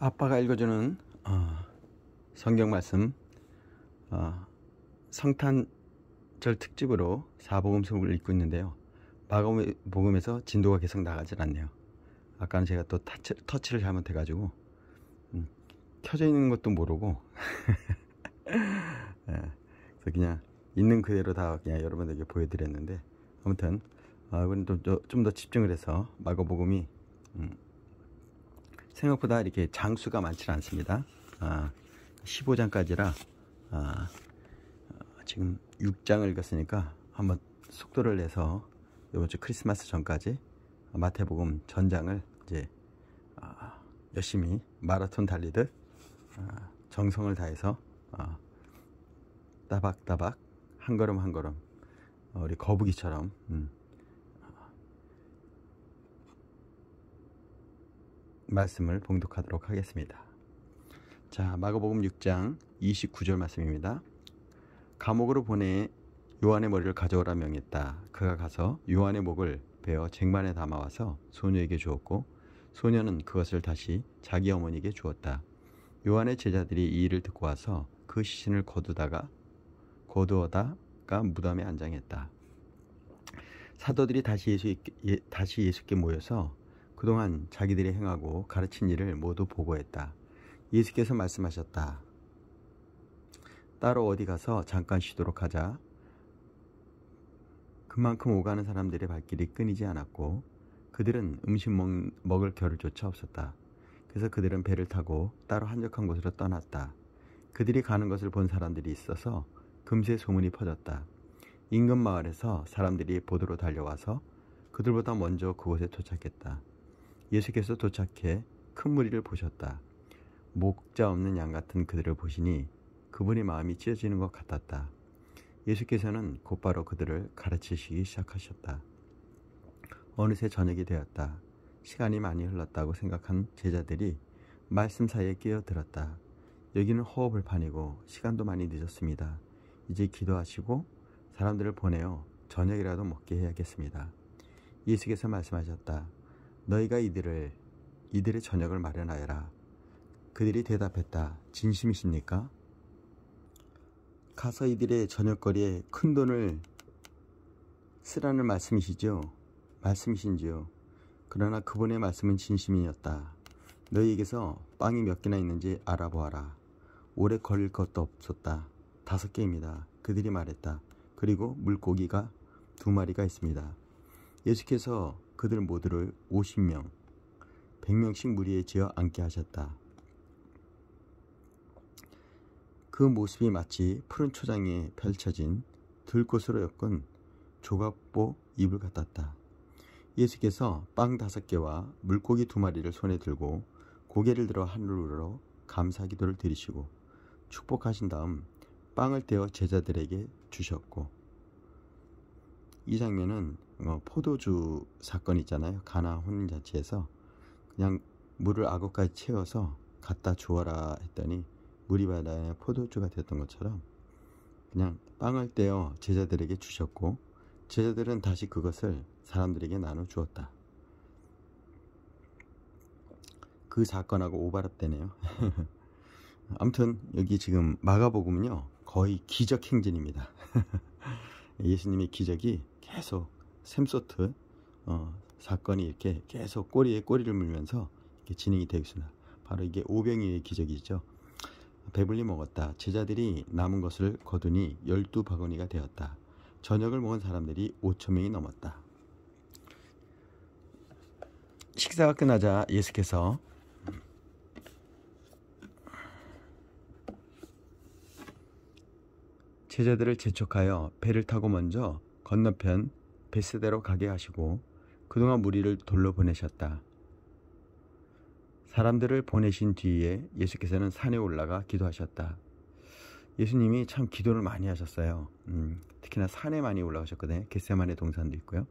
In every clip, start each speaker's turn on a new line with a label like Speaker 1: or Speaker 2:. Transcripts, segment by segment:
Speaker 1: 아빠가 읽어주는 성경 말씀 성탄절 특집으로 사복음서를 읽고 있는데요. 마가복음에서 진도가 계속 나가질 않네요. 아까는 제가 또 터치를 잘못해가지고 켜져 있는 것도 모르고 그래서 그냥 있는 그대로 다 그냥 여러분들에게 보여드렸는데, 아무튼 이번엔 좀 더 집중을 해서 마가복음이 생각보다 이렇게 장수가 많지 않습니다. 15장까지라 지금 6장을 읽었으니까 한번 속도를 내서 이번 주 크리스마스 전까지 마태복음 전장을 이제 열심히 마라톤 달리듯 정성을 다해서 따박따박 한 걸음 한 걸음 우리 거북이처럼 말씀을 봉독하도록 하겠습니다. 자, 마가복음 6장 29절 말씀입니다. 감옥으로 보내 요한의 머리를 가져오라 명했다. 그가 가서 요한의 목을 베어 쟁반에 담아와서 소녀에게 주었고, 소녀는 그것을 다시 자기 어머니에게 주었다. 요한의 제자들이 이 일을 듣고 와서 그 시신을 거두어다가 무덤에 안장했다. 사도들이 다시 예수께 모여서 그동안 자기들이 행하고 가르친 일을 모두 보고했다. 예수께서 말씀하셨다. 따로 어디 가서 잠깐 쉬도록 하자. 그만큼 오가는 사람들의 발길이 끊이지 않았고 그들은 음식 먹을 겨를조차 없었다. 그래서 그들은 배를 타고 따로 한적한 곳으로 떠났다. 그들이 가는 것을 본 사람들이 있어서 금세 소문이 퍼졌다. 인근 마을에서 사람들이 보도로 달려와서 그들보다 먼저 그곳에 도착했다. 예수께서 도착해 큰 무리를 보셨다. 목자 없는 양 같은 그들을 보시니 그분의 마음이 찢어지는 것 같았다. 예수께서는 곧바로 그들을 가르치시기 시작하셨다. 어느새 저녁이 되었다. 시간이 많이 흘렀다고 생각한 제자들이 말씀 사이에 끼어들었다. 여기는 허허벌판이고 시간도 많이 늦었습니다. 이제 기도하시고 사람들을 보내어 저녁이라도 먹게 해야겠습니다. 예수께서 말씀하셨다. 너희가 이들의 저녁을 마련하여라. 그들이 대답했다. 진심이십니까? 가서 이들의 저녁거리에 큰 돈을 쓰라는 말씀이신지요? 그러나 그분의 말씀은 진심이었다. 너희에게서 빵이 몇 개나 있는지 알아보아라. 오래 걸릴 것도 없었다. 5개입니다. 그들이 말했다. 그리고 물고기가 2마리가 있습니다. 예수께서 그들 모두를 50명, 100명씩 무리에 지어 앉게 하셨다. 그 모습이 마치 푸른 초장에 펼쳐진 들꽃으로 엮은 조각보 이불 같았다. 예수께서 빵 5개와 물고기 2마리를 손에 들고 고개를 들어 하늘로 감사 기도를 드리시고 축복하신 다음 빵을 떼어 제자들에게 주셨고, 이 장면은 포도주 사건 있잖아요. 가나 혼인잔치에서 그냥 물을 악어까지 채워서 갖다 주어라 했더니 물이 바다에 포도주가 됐던 것처럼 그냥 빵을 떼어 제자들에게 주셨고, 제자들은 다시 그것을 사람들에게 나눠 주었다. 그 사건하고 오버랩되네요. 아무튼 여기 지금 마가복음은요 거의 기적 행진입니다. 예수님의 기적이 계속 샘소트 사건이 이렇게 계속 꼬리에 꼬리를 물면서 이렇게 진행이 되고 있습니다. 바로 이게 오병이어의 기적이죠. 배불리 먹었다. 제자들이 남은 것을 거두니 12바구니가 되었다. 저녁을 먹은 사람들이 5,000명이 넘었다. 식사가 끝나자 예수께서 제자들을 재촉하여 배를 타고 먼저 건너편 벳세다로 가게 하시고 그동안 무리를 돌로 보내셨다. 사람들을 보내신 뒤에 예수께서는 산에 올라가 기도하셨다. 예수님이 참 기도를 많이 하셨어요. 특히나 산에 많이 올라가셨거든요. 겟세마네 동산도 있고요.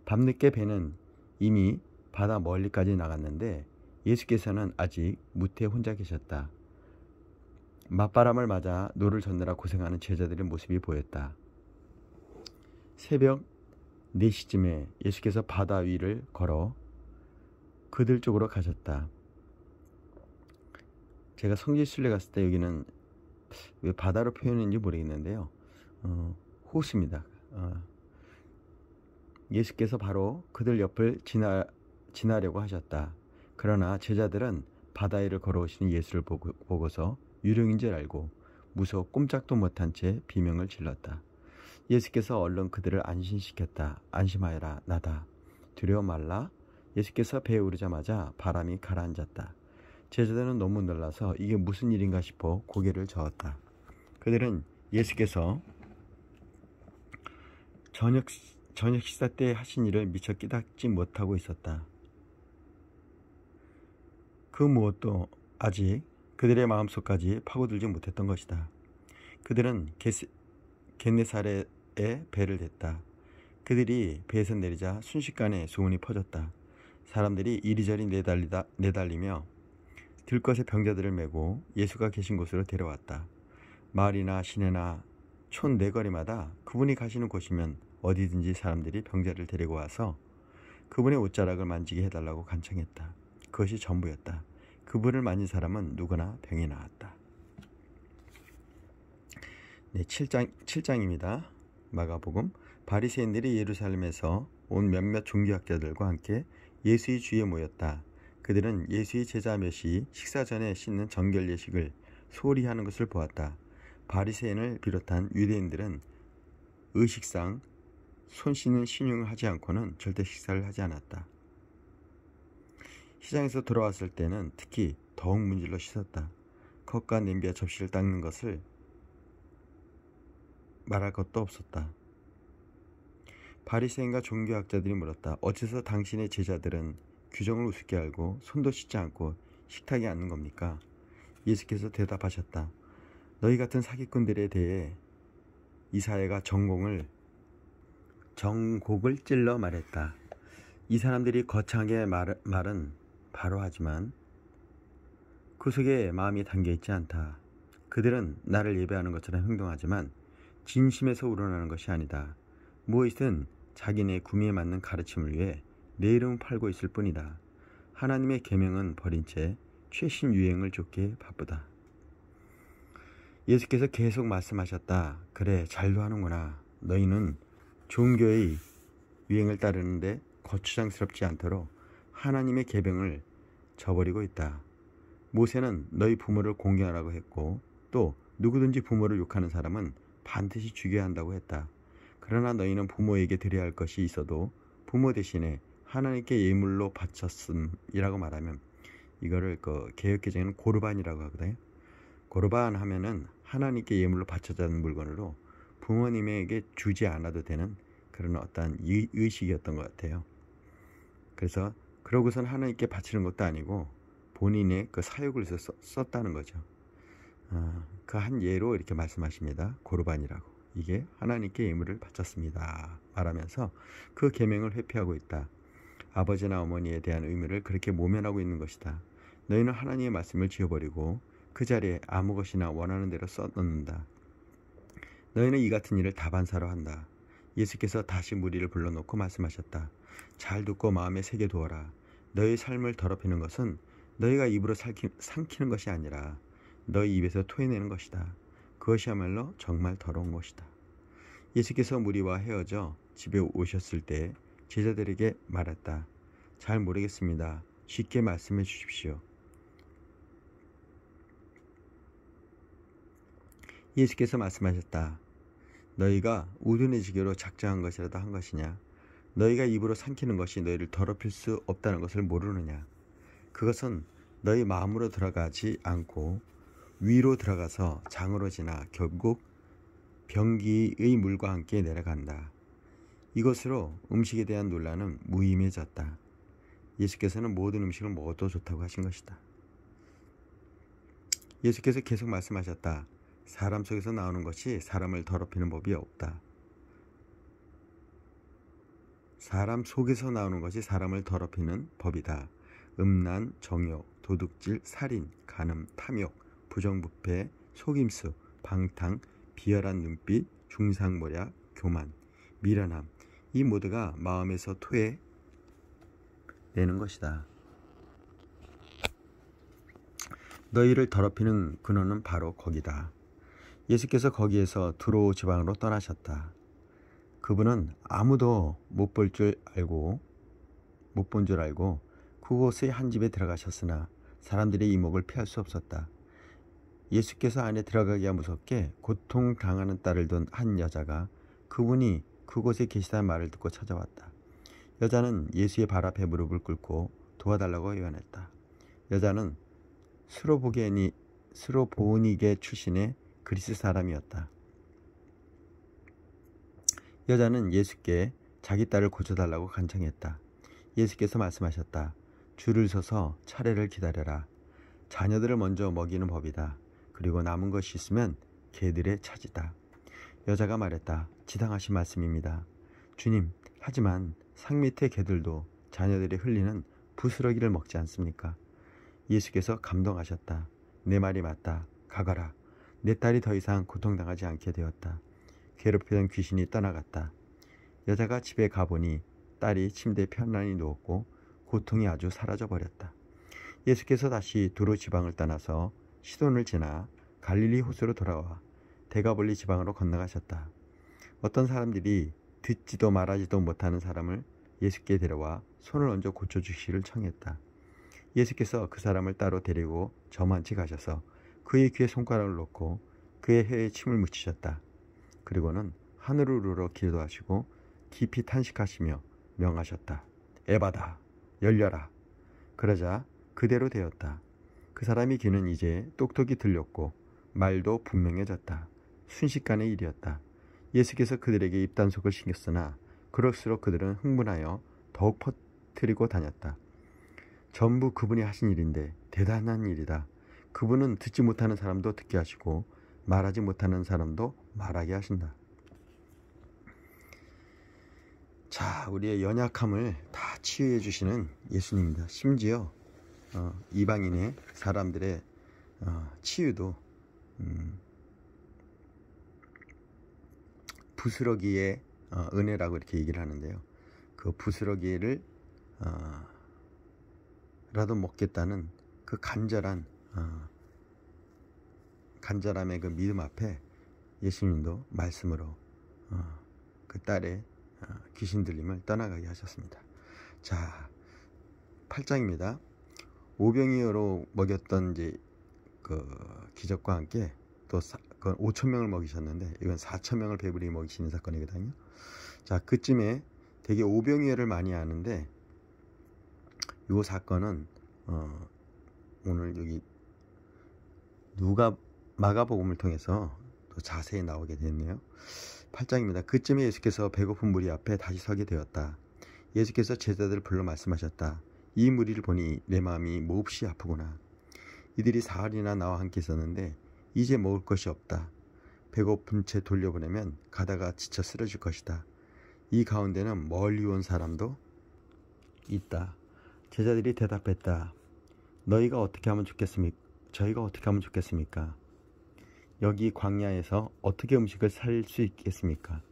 Speaker 1: 밤늦게 배는 이미 바다 멀리까지 나갔는데 예수께서는 아직 무태에 혼자 계셨다. 맞바람을 맞아 노를 젓느라 고생하는 제자들의 모습이 보였다. 새벽 4시쯤에 예수께서 바다 위를 걸어 그들 쪽으로 가셨다. 제가 성지순례 갔을 때 여기는 왜 바다로 표현했는지 모르겠는데요. 호수입니다. 예수께서 바로 그들 옆을 지나려고 하셨다. 그러나 제자들은 바다 위를 걸어오시는 예수를 보고서 유령인 줄 알고 무서워 꼼짝도 못한 채 비명을 질렀다. 예수께서 얼른 그들을 안심시켰다. 안심하여라, 나다. 두려워 말라. 예수께서 배에 오르자마자 바람이 가라앉았다. 제자들은 너무 놀라서 이게 무슨 일인가 싶어 고개를 저었다. 그들은 예수께서 저녁 식사 때 하신 일을 미처 깨닫지 못하고 있었다. 그 무엇도 아직 그들의 마음속까지 파고들지 못했던 것이다. 그들은 겟네사렛에 배를 댔다. 그들이 배에서 내리자 순식간에 소문이 퍼졌다. 사람들이 이리저리 내달리며 들것에 병자들을 메고 예수가 계신 곳으로 데려왔다. 마을이나 시내나 촌 네거리마다 그분이 가시는 곳이면 어디든지 사람들이 병자를 데리고 와서 그분의 옷자락을 만지게 해달라고 간청했다. 그것이 전부였다. 그분을 만진 사람은 누구나 병이 나았다. 네, 7장입니다. 마가복음. 바리새인들이 예루살렘에서 온 몇몇 종교학자들과 함께 예수의 주위에 모였다. 그들은 예수의 제자 몇이 식사 전에 씻는 정결 예식을 소홀히 하는 것을 보았다. 바리새인을 비롯한 유대인들은 의식상 손 씻는 신용을 하지 않고는 절대 식사를 하지 않았다. 시장에서 돌아왔을 때는 특히 더욱 문질러 씻었다. 컵과 냄비와 접시를 닦는 것을 말할 것도 없었다. 바리새인과 종교학자들이 물었다. 어째서 당신의 제자들은 규정을 우습게 알고 손도 씻지 않고 식탁에 앉는 겁니까? 예수께서 대답하셨다. 너희 같은 사기꾼들에 대해 이사야가 정곡을 찔러 말했다. 이 사람들이 거창하게 말은 바로 하지만 그 속에 마음이 담겨있지 않다. 그들은 나를 예배하는 것처럼 행동하지만 진심에서 우러나는 것이 아니다. 무엇이든 자기네 구미에 맞는 가르침을 위해 내 이름을 팔고 있을 뿐이다. 하나님의 계명은 버린 채 최신 유행을 쫓기에 바쁘다. 예수께서 계속 말씀하셨다. 그래, 잘도 하는구나. 너희는 종교의 유행을 따르는데 거추장스럽지 않도록 하나님의 계명을 저버리고 있다. 모세는 너희 부모를 공경하라고 했고 또 누구든지 부모를 욕하는 사람은 반드시 죽여야 한다고 했다. 그러나 너희는 부모에게 드려야 할 것이 있어도 부모 대신에 하나님께 예물로 바쳤음이라고 말하면 이거를 개역개정에는 고르반이라고 하거든요. 고르반 하면은 하나님께 예물로 바쳐자는 물건으로 부모님에게 주지 않아도 되는 그런 어떤 의식이었던 것 같아요. 그래서 그러고선 하나님께 바치는 것도 아니고 본인의 그 사욕을 위해서 썼다는 거죠. 그 한 예로 이렇게 말씀하십니다. 고르반이라고. 이게 하나님께 예물을 바쳤습니다. 말하면서 그 계명을 회피하고 있다. 아버지나 어머니에 대한 의무를 그렇게 모면하고 있는 것이다. 너희는 하나님의 말씀을 지워버리고 그 자리에 아무 것이나 원하는 대로 써넣는다. 너희는 이 같은 일을 다반사로 한다. 예수께서 다시 무리를 불러놓고 말씀하셨다. 잘 듣고 마음에 새겨두어라. 너희 삶을 더럽히는 것은 너희가 입으로 삼키는 것이 아니라 너희 입에서 토해내는 것이다. 그것이야말로 정말 더러운 것이다. 예수께서 무리와 헤어져 집에 오셨을 때 제자들에게 말했다. 잘 모르겠습니다. 쉽게 말씀해 주십시오. 예수께서 말씀하셨다. 너희가 우둔해지기로 작정한 것이라도 한 것이냐? 너희가 입으로 삼키는 것이 너희를 더럽힐 수 없다는 것을 모르느냐? 그것은 너희 마음으로 들어가지 않고 위로 들어가서 장으로 지나 결국 병기의 물과 함께 내려간다. 이것으로 음식에 대한 논란은 무의미해졌다. 예수께서는 모든 음식을 먹어도 좋다고 하신 것이다. 예수께서 계속 말씀하셨다. 사람 속에서 나오는 것이 사람을 더럽히는 법이 없다. 사람 속에서 나오는 것이 사람을 더럽히는 법이다. 음란, 정욕, 도둑질, 살인, 간음, 탐욕, 부정부패, 속임수, 방탕, 비열한 눈빛, 중상모략, 교만, 미련함, 이 모두가 마음에서 토해내는 것이다. 너희를 더럽히는 근원은 바로 거기다. 예수께서 거기에서 두로 지방으로 떠나셨다. 그분은 아무도 못 본 줄 알고 그곳의 한 집에 들어가셨으나 사람들의 이목을 피할 수 없었다. 예수께서 안에 들어가기가 무섭게 고통당하는 딸을 둔 한 여자가 그분이 그곳에 계시다는 말을 듣고 찾아왔다. 여자는 예수의 발 앞에 무릎을 꿇고 도와달라고 요청했다. 여자는 스로보니게 출신의 그리스 사람이었다. 여자는 예수께 자기 딸을 고쳐달라고 간청했다. 예수께서 말씀하셨다. 줄을 서서 차례를 기다려라. 자녀들을 먼저 먹이는 법이다. 그리고 남은 것이 있으면 개들의 차지다. 여자가 말했다. 지당하신 말씀입니다. 주님, 하지만 상 밑의 개들도 자녀들이 흘리는 부스러기를 먹지 않습니까? 예수께서 감동하셨다. 내 말이 맞다. 가거라. 내 딸이 더 이상 고통당하지 않게 되었다. 괴롭히던 귀신이 떠나갔다. 여자가 집에 가보니 딸이 침대에 편안히 누웠고 고통이 아주 사라져버렸다. 예수께서 다시 두로 지방을 떠나서 시돈을 지나 갈릴리 호수로 돌아와 데가볼리 지방으로 건너가셨다. 어떤 사람들이 듣지도 말하지도 못하는 사람을 예수께 데려와 손을 얹어 고쳐주시기를 청했다. 예수께서 그 사람을 따로 데리고 저만치 가셔서 그의 귀에 손가락을 놓고 그의 혀에 침을 묻히셨다. 그리고는 하늘을 우러러 기도하시고 깊이 탄식하시며 명하셨다. 에바다, 열려라. 그러자 그대로 되었다. 그 사람의 귀는 이제 똑똑히 들렸고 말도 분명해졌다. 순식간의 일이었다. 예수께서 그들에게 입단속을 시켰으나 그럴수록 그들은 흥분하여 더욱 퍼뜨리고 다녔다. 전부 그분이 하신 일인데 대단한 일이다. 그분은 듣지 못하는 사람도 듣게 하시고 말하지 못하는 사람도 말하게 하신다. 자, 우리의 연약함을 다 치유해 주시는 예수님입니다. 심지어 이방인의 사람들의 치유도 부스러기의 은혜라고 이렇게 얘기를 하는데요. 그 부스러기를 라도 먹겠다는 그 간절함의 그 믿음 앞에 예수님도 말씀으로 그 딸의 귀신 들림을 떠나가게 하셨습니다. 자, 8장입니다. 오병이어로 먹였던 이제 그 기적과 함께 또 5,000명을 먹이셨는데 이건 4,000명을 배부리 먹이시는 사건이거든요. 자, 그쯤에 되게 오병이어를 많이 하는데 이 사건은 오늘 여기 마가복음을 통해서 또 자세히 나오게 됐네요. 8장입니다. 그쯤에 예수께서 배고픈 무리 앞에 다시 서게 되었다. 예수께서 제자들을 불러 말씀하셨다. 이 무리를 보니 내 마음이 몹시 아프구나. 이들이 사흘이나 나와 함께 있었는데 이제 먹을 것이 없다. 배고픈 채 돌려보내면 가다가 지쳐 쓰러질 것이다. 이 가운데는 멀리 온 사람도 있다. 제자들이 대답했다. 저희가 어떻게 하면 좋겠습니까? 여기 광야에서 어떻게 음식을 살 수 있겠습니까?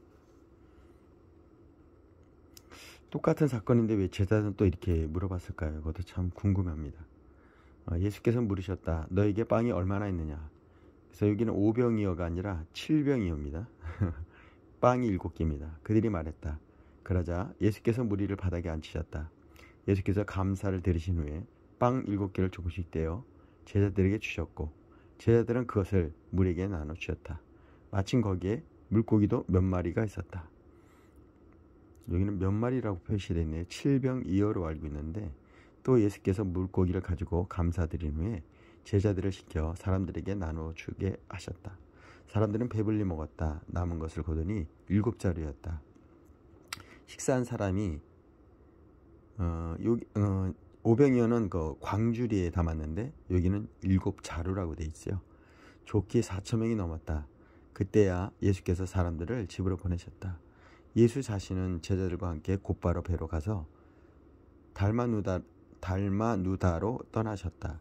Speaker 1: 똑같은 사건인데 왜 제자들은 또 이렇게 물어봤을까요? 그것도 참 궁금합니다. 예수께서 물으셨다. 너에게 빵이 얼마나 있느냐? 그래서 여기는 5병이어가 아니라 7병이어입니다. 빵이 7개입니다. 그들이 말했다. 그러자 예수께서 무리를 바닥에 앉히셨다. 예수께서 감사를 들으신 후에 빵 7개를 조금씩 떼어 제자들에게 주셨고 제자들은 그것을 무리에게 나눠 주었다. 마침 거기에 물고기도 몇 마리가 있었다. 여기는 몇 마리라고 표시되어 있네요. 7병이어로 알고 있는데 또 예수께서 물고기를 가지고 감사드린 후에 제자들을 시켜 사람들에게 나눠주게 하셨다. 사람들은 배불리 먹었다. 남은 것을 거두니 7자루였다. 식사한 사람이 오병이어는 그 광주리에 담았는데 여기는 7자루라고 돼 있어요. 좋게 4,000명이 넘었다. 그때야 예수께서 사람들을 집으로 보내셨다. 예수 자신은 제자들과 함께 곧바로 배로 가서 달마누다로 떠나셨다.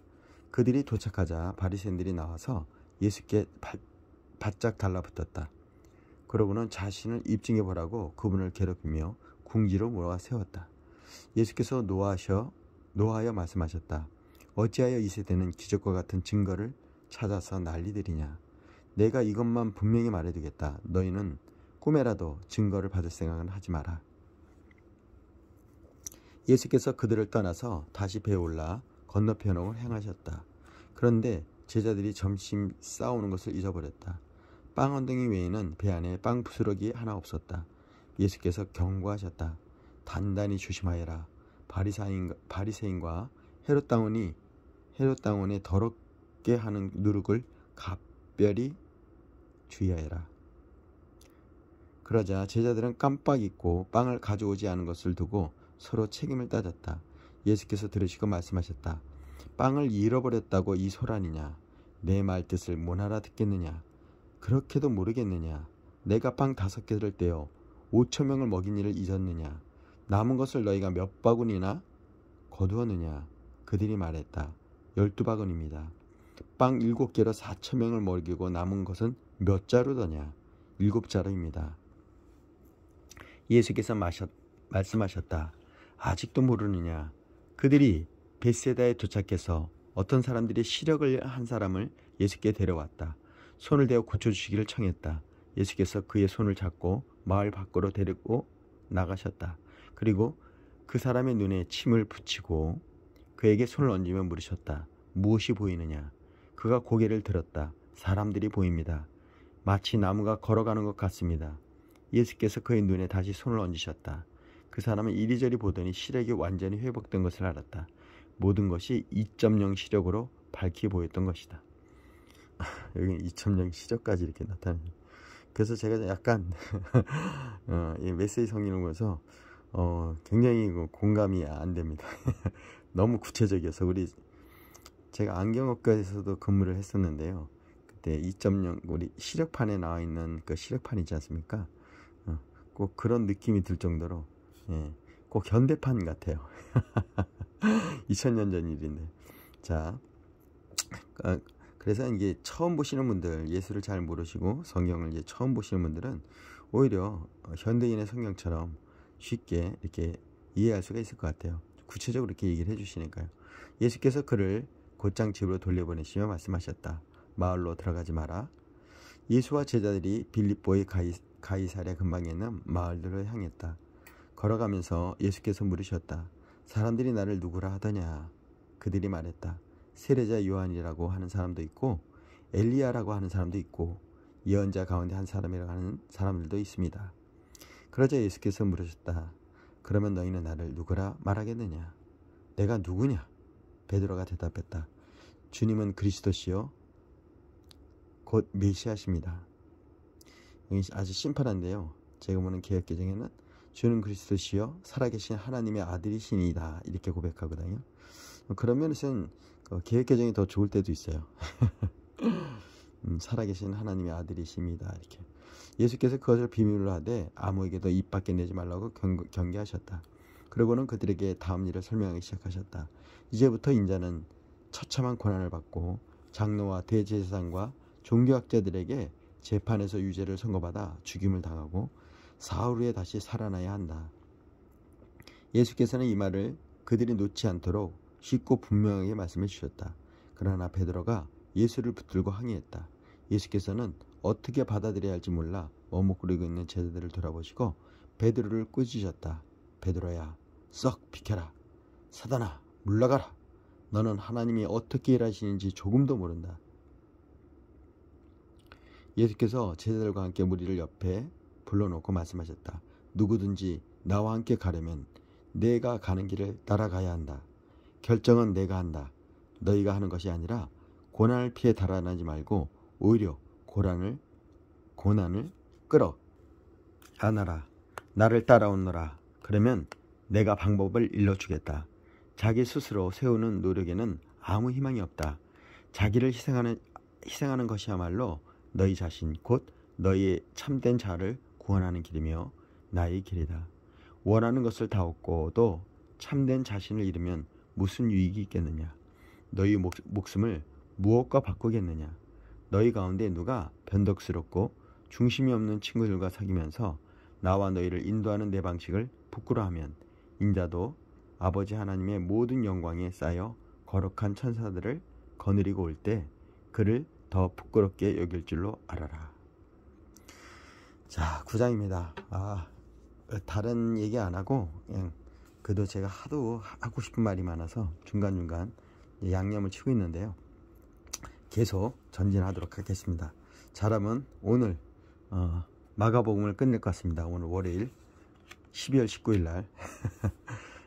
Speaker 1: 그들이 도착하자 바리새인들이 나와서 예수께 바짝 달라붙었다. 그러고는 자신을 입증해 보라고 그분을 괴롭히며 궁지로 몰아 세웠다. 예수께서 노하여 말씀하셨다. 어찌하여 이 세대는 기적과 같은 증거를 찾아서 난리들이냐. 내가 이것만 분명히 말해두겠다. 너희는 꿈에라도 증거를 받을 생각은 하지 마라. 예수께서 그들을 떠나서 다시 배에 올라 건너편으로 행하셨다. 그런데 제자들이 점심 싸우는 것을 잊어버렸다. 빵 언덩이 외에는 배 안에 빵 부스러기 하나 없었다. 예수께서 경고하셨다. 단단히 조심하여라. 바리새인과 헤롯 당원의 더럽게 하는 누룩을 각별히 주의하여라. 그러자 제자들은 깜빡 잊고 빵을 가져오지 않은 것을 두고 서로 책임을 따졌다. 예수께서 들으시고 말씀하셨다. 빵을 잃어버렸다고 이 소란이냐? 내 말 뜻을 못 알아듣겠느냐? 그렇게도 모르겠느냐? 내가 빵 5개를 떼어 5,000명을 먹인 일을 잊었느냐? 남은 것을 너희가 몇 바구니나 거두었느냐? 그들이 말했다. 12바구니입니다. 빵 7개로 4,000명을 먹이고 남은 것은 몇 자루더냐? 7자루입니다. 예수께서 말씀하셨다. 아직도 모르느냐? 그들이 벳세다에 도착해서 어떤 사람들이 시력을 한 사람을 예수께 데려왔다. 손을 대어 고쳐주시기를 청했다. 예수께서 그의 손을 잡고 마을 밖으로 데리고 나가셨다. 그리고 그 사람의 눈에 침을 붙이고 그에게 손을 얹으며 물으셨다. 무엇이 보이느냐? 그가 고개를 들었다. 사람들이 보입니다. 마치 나무가 걸어가는 것 같습니다. 예수께서 그의 눈에 다시 손을 얹으셨다. 그 사람은 이리저리 보더니 시력이 완전히 회복된 것을 알았다. 모든 것이 2.0 시력으로 밝게 보였던 것이다. 여기 2.0 시력까지 이렇게 나타납니다. 그래서 제가 약간 이 메시지 성경을 보면서 굉장히 공감이 안 됩니다. 너무 구체적이어서 제가 안경업계에서도 근무를 했었는데요. 그때 2.0 우리 시력판에 나와 있는 그 시력판 있지 않습니까? 꼭 그런 느낌이 들 정도로 꼭 현대판 같아요. 2000년 전 일인데. 자, 그래서 이게 처음 보시는 분들, 예수를 잘 모르시고 성경을 이제 처음 보시는 분들은 오히려 현대인의 성경처럼 쉽게 이렇게 이해할 수가 있을 것 같아요. 구체적으로 이렇게 얘기를 해주시니까요. 예수께서 그를 곧장 집으로 돌려보내시며 말씀하셨다. 마을로 들어가지 마라. 예수와 제자들이 빌립보의 가이사랴 근방에 있는 마을들을 향했다. 걸어가면서 예수께서 물으셨다. 사람들이 나를 누구라 하더냐? 그들이 말했다. 세례자 요한이라고 하는 사람도 있고 엘리야라고 하는 사람도 있고 예언자 가운데 한 사람이라고 하는 사람들도 있습니다. 그러자 예수께서 물으셨다. 그러면 너희는 나를 누구라 말하겠느냐? 내가 누구냐? 베드로가 대답했다. 주님은 그리스도시요 곧 메시아십니다. 여기 아주 심플한데요. 제가 보는 개역개정에는 주는 그리스도시요 살아계신 하나님의 아들이시니이다 이렇게 고백하거든요. 그런 면에서는 개역개정이 더 좋을 때도 있어요. 살아계신 하나님의 아들이십니다 이렇게. 예수께서 그것을 비밀로 하되 아무에게도 입 밖에 내지 말라고 경계하셨다. 그러고는 그들에게 다음 일을 설명하기 시작하셨다. 이제부터 인자는 처참한 고난을 받고 장로와 대제사장과 종교학자들에게 재판에서 유죄를 선고받아 죽임을 당하고 사흘 후에 다시 살아나야 한다. 예수께서는 이 말을 그들이 놓지 않도록 쉽고 분명하게 말씀해 주셨다. 그러나 베드로가 예수를 붙들고 항의했다. 예수께서는 어떻게 받아들여야 할지 몰라 머뭇거리고 있는 제자들을 돌아보시고 베드로를 꾸짖으셨다. 베드로야, 썩 비켜라. 사단아, 물러가라. 너는 하나님이 어떻게 일하시는지 조금도 모른다. 예수께서 제자들과 함께 무리를 옆에 불러놓고 말씀하셨다. 누구든지 나와 함께 가려면 내가 가는 길을 따라가야 한다. 결정은 내가 한다. 너희가 하는 것이 아니라 고난을 피해 달아나지 말고 오히려 고난을 끌어 안아라. 나를 따라오너라. 그러면 내가 방법을 일러주겠다. 자기 스스로 세우는 노력에는 아무 희망이 없다. 자기를 희생하는 것이야말로 너희 자신 곧 너희의 참된 자를 구원하는 길이며 나의 길이다. 원하는 것을 다 얻고도 참된 자신을 잃으면 무슨 유익이 있겠느냐? 너희 목숨을 무엇과 바꾸겠느냐? 너희 가운데 누가 변덕스럽고 중심이 없는 친구들과 사귀면서 나와 너희를 인도하는 내 방식을 부끄러워하면 인자도 아버지 하나님의 모든 영광에 쌓여 거룩한 천사들을 거느리고 올 때 그를 더 부끄럽게 여길 줄로 알아라. 자, 9장입니다. 다른 얘기 안 하고 그냥 그래도 제가 하도 하고 싶은 말이 많아서 중간중간 양념을 치고 있는데요. 계속 전진하도록 하겠습니다. 잘하면 오늘 마가복음을 끝낼 것 같습니다. 오늘 월요일 12월 19일 날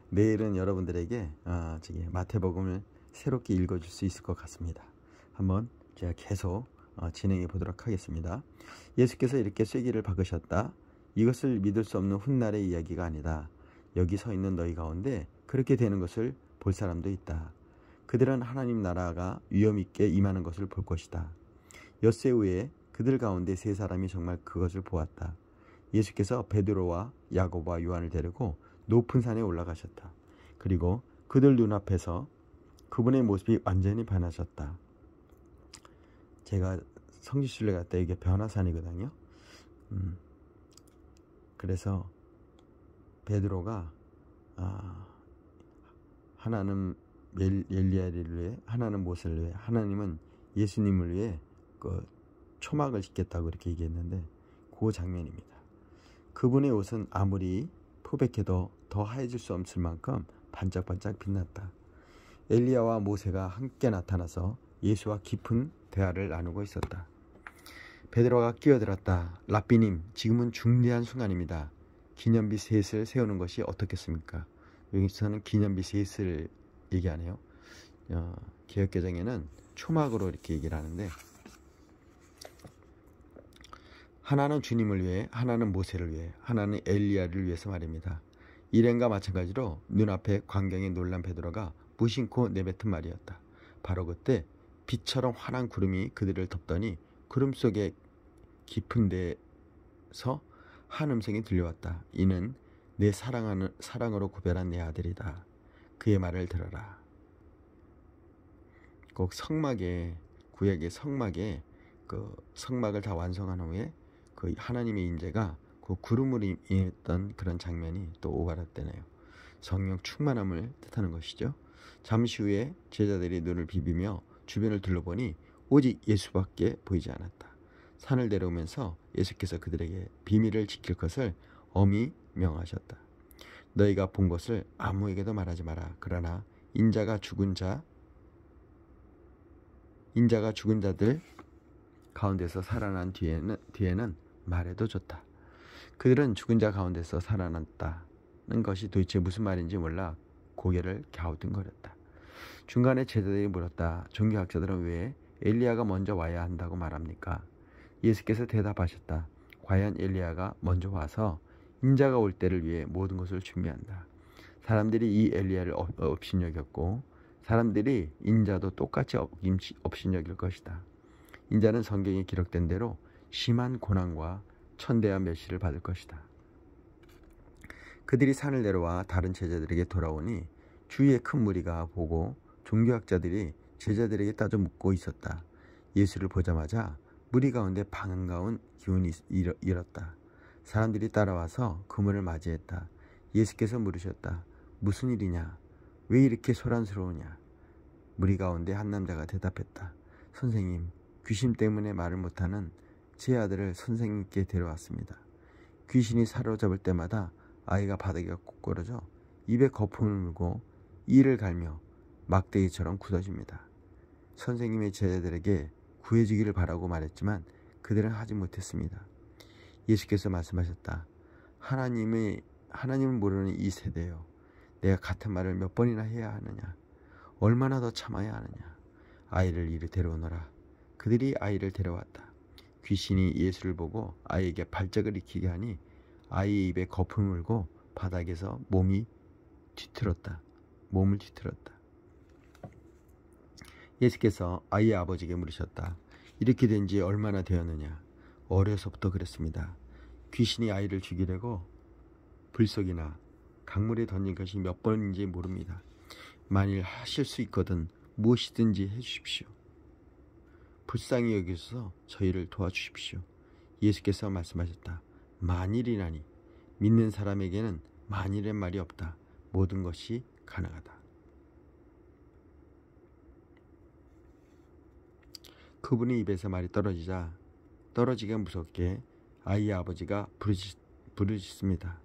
Speaker 1: 내일은 여러분들에게 마태복음을 새롭게 읽어줄 수 있을 것 같습니다. 한번 제가 계속 진행해 보도록 하겠습니다. 예수께서 이렇게 쐐기를 박으셨다. 이것을 믿을 수 없는 훗날의 이야기가 아니다. 여기 서 있는 너희 가운데 그렇게 되는 것을 볼 사람도 있다. 그들은 하나님 나라가 위엄 있게 임하는 것을 볼 것이다. 엿새 후에 그들 가운데 세 사람이 정말 그것을 보았다. 예수께서 베드로와 야고보와 요한을 데리고 높은 산에 올라가셨다. 그리고 그들 눈앞에서 그분의 모습이 완전히 변하셨다. 제가 성지순례 갈 때 이게 변화산이거든요. 그래서 베드로가 하나는 엘리야를 위해, 하나는 모세를 위해, 하나님은 예수님을 위해 그 초막을 짓겠다고 이렇게 얘기했는데 그 장면입니다. 그분의 옷은 아무리 포백해도 더 하얘질 수 없을 만큼 반짝반짝 빛났다. 엘리야와 모세가 함께 나타나서 예수와 깊은 대화를 나누고 있었다. 베드로가 끼어들었다. 랍비님, 지금은 중대한 순간입니다. 기념비 셋을 세우는 것이 어떻겠습니까? 여기서는 기념비 셋을 얘기하네요. 개역개정에는 초막으로 이렇게 얘기를 하는데, 하나는 주님을 위해, 하나는 모세를 위해, 하나는 엘리야를 위해서 말입니다. 일행과 마찬가지로 눈앞에 광경에 놀란 베드로가 무심코 내뱉은 말이었다. 바로 그때 빛처럼 환한 구름이 그들을 덮더니 구름 속에 깊은 데서 한 음성이 들려왔다. 이는 내 사랑으로 구별한 내 아들이다. 그의 말을 들어라. 꼭 성막에, 구약의 성막에 그 성막을 다 완성한 후에 그 하나님의 인재가 그 구름으로 임했던 그런 장면이 또 오가락되네요. 성령 충만함을 뜻하는 것이죠. 잠시 후에 제자들이 눈을 비비며 주변을 둘러보니 오직 예수밖에 보이지 않았다. 산을 내려오면서 예수께서 그들에게 비밀을 지킬 것을 엄히 명하셨다. 너희가 본 것을 아무에게도 말하지 마라. 그러나 인자가 죽은 자들 가운데서 살아난 뒤에는 말해도 좋다. 그들은 죽은 자 가운데서 살아났다는 것이 도대체 무슨 말인지 몰라 고개를 갸우뚱거렸다. 중간에 제자들이 물었다. 종교학자들은 왜 엘리야가 먼저 와야 한다고 말합니까? 예수께서 대답하셨다. 과연 엘리야가 먼저 와서 인자가 올 때를 위해 모든 것을 준비한다. 사람들이 이 엘리야를 업신여겼고 사람들이 인자도 똑같이 업신여길 것이다. 인자는 성경에 기록된 대로 심한 고난과 천대한 멸시를 받을 것이다. 그들이 산을 내려와 다른 제자들에게 돌아오니 주위에 큰 무리가 보고 종교학자들이 제자들에게 따져 묻고 있었다. 예수를 보자마자 무리 가운데 반가운 기운이 일었다. 사람들이 따라와서 그물을 맞이했다. 예수께서 물으셨다. 무슨 일이냐? 왜 이렇게 소란스러우냐? 무리 가운데 한 남자가 대답했다. 선생님, 귀신 때문에 말을 못하는 제 아들을 선생님께 데려왔습니다. 귀신이 사로잡을 때마다 아이가 바닥에 ቁ꾸러져 입에 거품을 물고 이를 갈며 막대기처럼 굳어집니다. 선생님의 제자들에게 구해주기를 바라고 말했지만 그들은 하지 못했습니다. 예수께서 말씀하셨다. 하나님을 모르는 이 세대요. 내가 같은 말을 몇 번이나 해야 하느냐? 얼마나 더 참아야 하느냐? 아이를 이리 데려오너라. 그들이 아이를 데려왔다. 귀신이 예수를 보고 아이에게 발작을 일으키게 하니 아이의 입에 거품을 물고 바닥에서 몸을 뒤틀었다. 예수께서 아이의 아버지에게 물으셨다. 이렇게 된 지 얼마나 되었느냐? 어려서부터 그랬습니다. 귀신이 아이를 죽이려고 불속이나 강물에 던진 것이 몇 번인지 모릅니다. 만일 하실 수 있거든 무엇이든지 해주십시오. 불쌍히 여기셔서 저희를 도와주십시오. 예수께서 말씀하셨다. 만일이라니 믿는 사람에게는 만일의 말이 없다. 모든 것이 가능하다. 그분의 입에서 말이 떨어지게 무섭게 아이의 아버지가 부르짖습니다.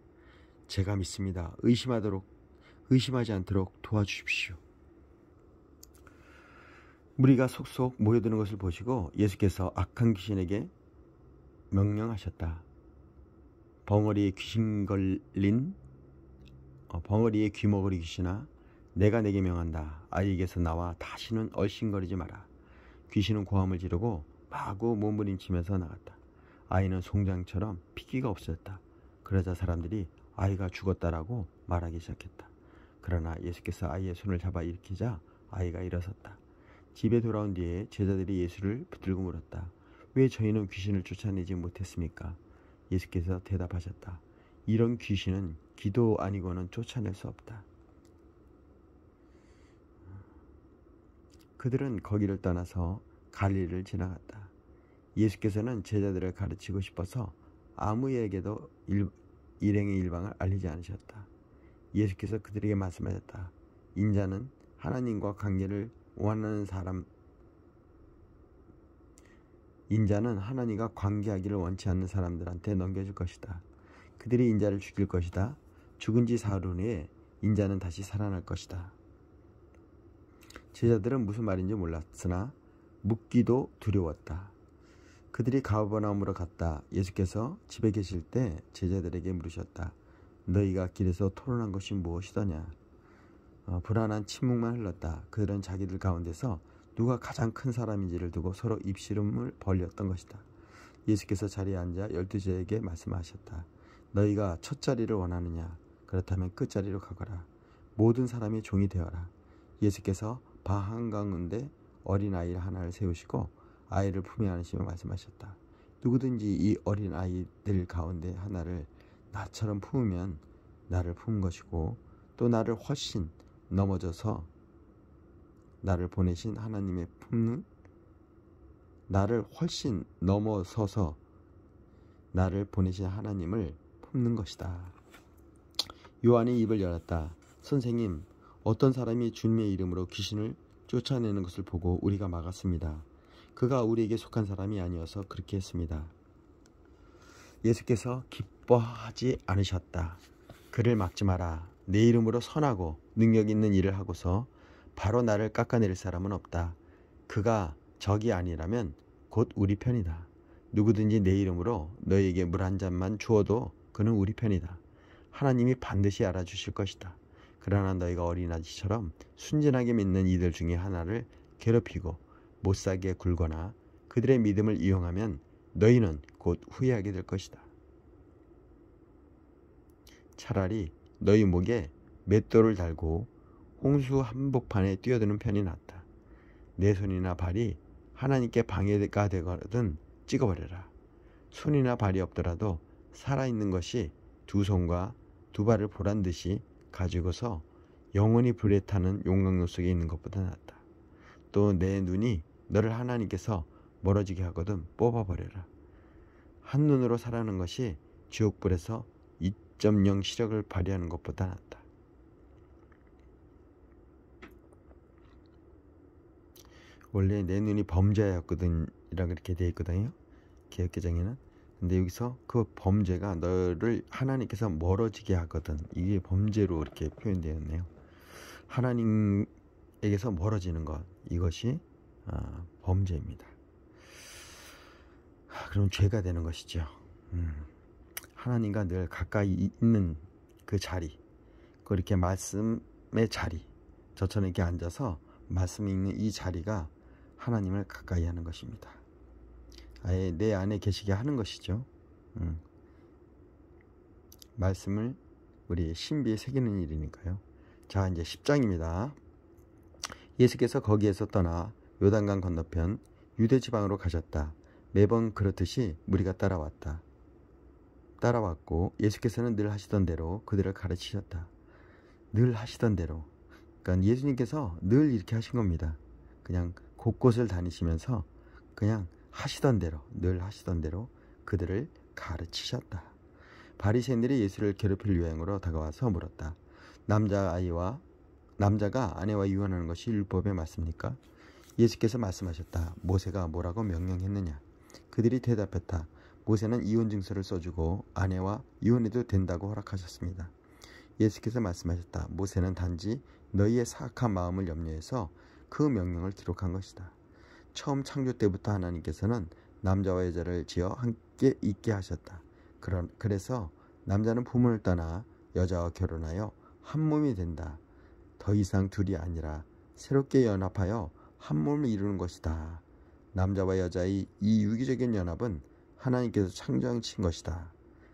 Speaker 1: 제가 믿습니다. 의심하지 않도록 도와주십시오. 무리가 속속 모여드는 것을 보시고 예수께서 악한 귀신에게 명령하셨다. 벙어리에 귀머거리 귀신아, 내가 내게 명한다. 아이에게서 나와 다시는 얼씬거리지 마라. 귀신은 고함을 지르고 마구 몸부림치면서 나갔다. 아이는 송장처럼 핏기가 없었다. 그러자 사람들이 아이가 죽었다라고 말하기 시작했다. 그러나 예수께서 아이의 손을 잡아 일으키자 아이가 일어섰다. 집에 돌아온 뒤에 제자들이 예수를 붙들고 물었다. 왜 저희는 귀신을 쫓아내지 못했습니까? 예수께서 대답하셨다. 이런 귀신은 기도 아니고는 쫓아낼 수 없다. 그들은 거기를 떠나서 갈릴리를 지나갔다. 예수께서는 제자들을 가르치고 싶어서 아무에게도 일행의 일방을 알리지 않으셨다. 예수께서 그들에게 말씀하셨다. 인자는 하나님과 관계를 원하는 인자는 하나님과 관계하기를 원치 않는 사람들한테 넘겨줄 것이다. 그들이 인자를 죽일 것이다. 죽은 지 사흘 후에 인자는 다시 살아날 것이다. 제자들은 무슨 말인지 몰랐으나 묻기도 두려웠다. 그들이 가버나움으로 갔다. 예수께서 집에 계실 때 제자들에게 물으셨다. 너희가 길에서 토론한 것이 무엇이더냐? 불안한 침묵만 흘렀다. 그들은 자기들 가운데서 누가 가장 큰 사람인지를 두고 서로 입씨름을 벌였던 것이다. 예수께서 자리에 앉아 12제에게 말씀하셨다. 너희가 첫 자리를 원하느냐? 그렇다면 끝자리로 가거라. 모든 사람이 종이 되어라. 예수께서 방 한가운데 어린아이 하나를 세우시고 아이를 품에 안으시며 말씀하셨다. 누구든지 이 어린 아이들 가운데 하나를 나처럼 품으면 나를 품은 것이고 또 나를 훨씬 넘어져서 나를 보내신 하나님의 품는 나를 훨씬 넘어서서 나를 보내신 하나님을 품는 것이다. 요한이 입을 열었다. 선생님, 어떤 사람이 주님의 이름으로 귀신을 쫓아내는 것을 보고 우리가 막았습니다. 그가 우리에게 속한 사람이 아니어서 그렇게 했습니다. 예수께서 기뻐하지 않으셨다. 그를 막지 마라. 내 이름으로 선하고 능력 있는 일을 하고서 바로 나를 깎아내릴 사람은 없다. 그가 적이 아니라면 곧 우리 편이다. 누구든지 내 이름으로 너희에게 물 한 잔만 주어도 그는 우리 편이다. 하나님이 반드시 알아주실 것이다. 그러나 너희가 어린아이처럼 순진하게 믿는 이들 중에 하나를 괴롭히고 못살게 굴거나 그들의 믿음을 이용하면 너희는 곧 후회하게 될 것이다. 차라리 너희 목에 맷돌을 달고 홍수 한복판에 뛰어드는 편이 낫다. 내 손이나 발이 하나님께 방해가 되거든 찍어버려라. 손이나 발이 없더라도 살아있는 것이 두 손과 두 발을 보란 듯이 가지고서 영원히 불에 타는 용광로 속에 있는 것보다 낫다. 또 내 눈이 너를 하나님께서 멀어지게 하거든 뽑아버려라. 한눈으로 살아가는 것이 지옥불에서 2.0 시력을 발휘하는 것보다 낫다. 원래 내 눈이 범죄였거든 이라고 이렇게 되어 있거든요. 개역개정에는. 근데 여기서 그 범죄가 너를 하나님께서 멀어지게 하거든. 이게 범죄로 이렇게 표현되었네요. 하나님에게서 멀어지는 것, 이것이 범죄입니다. 그럼 죄가 되는 것이죠. 하나님과 늘 가까이 있는 그 자리, 그 이렇게 말씀의 자리, 저처럼 이렇게 앉아서 말씀이 있는 이 자리가 하나님을 가까이 하는 것입니다. 아예 내 안에 계시게 하는 것이죠. 말씀을 우리 신비에 새기는 일이니까요. 자, 이제 10장입니다. 예수께서 거기에서 떠나 요단강 건너편 유대 지방으로 가셨다. 매번 그렇듯이 무리가 따라왔고 예수께서는 늘 하시던 대로 그들을 가르치셨다. 늘 하시던 대로. 그러니까 예수님께서 늘 이렇게 하신 겁니다. 그냥 곳곳을 다니시면서 그냥 늘 하시던 대로 그들을 가르치셨다. 바리새인들이 예수를 괴롭힐 유행으로 다가와서 물었다. 남자가 아내와 이혼하는 것이 율법에 맞습니까? 예수께서 말씀하셨다. 모세가 뭐라고 명령했느냐? 그들이 대답했다. 모세는 이혼증서를 써주고 아내와 이혼해도 된다고 허락하셨습니다. 예수께서 말씀하셨다. 모세는 단지 너희의 사악한 마음을 염려해서 그 명령을 기록한 것이다. 처음 창조 때부터 하나님께서는 남자와 여자를 지어 함께 있게 하셨다. 그래서 남자는 부모를 떠나 여자와 결혼하여 한 몸이 된다. 더 이상 둘이 아니라 새롭게 연합하여 한 몸을 이루는 것이다. 남자와 여자의 이 유기적인 연합은 하나님께서 창조하신 것이다.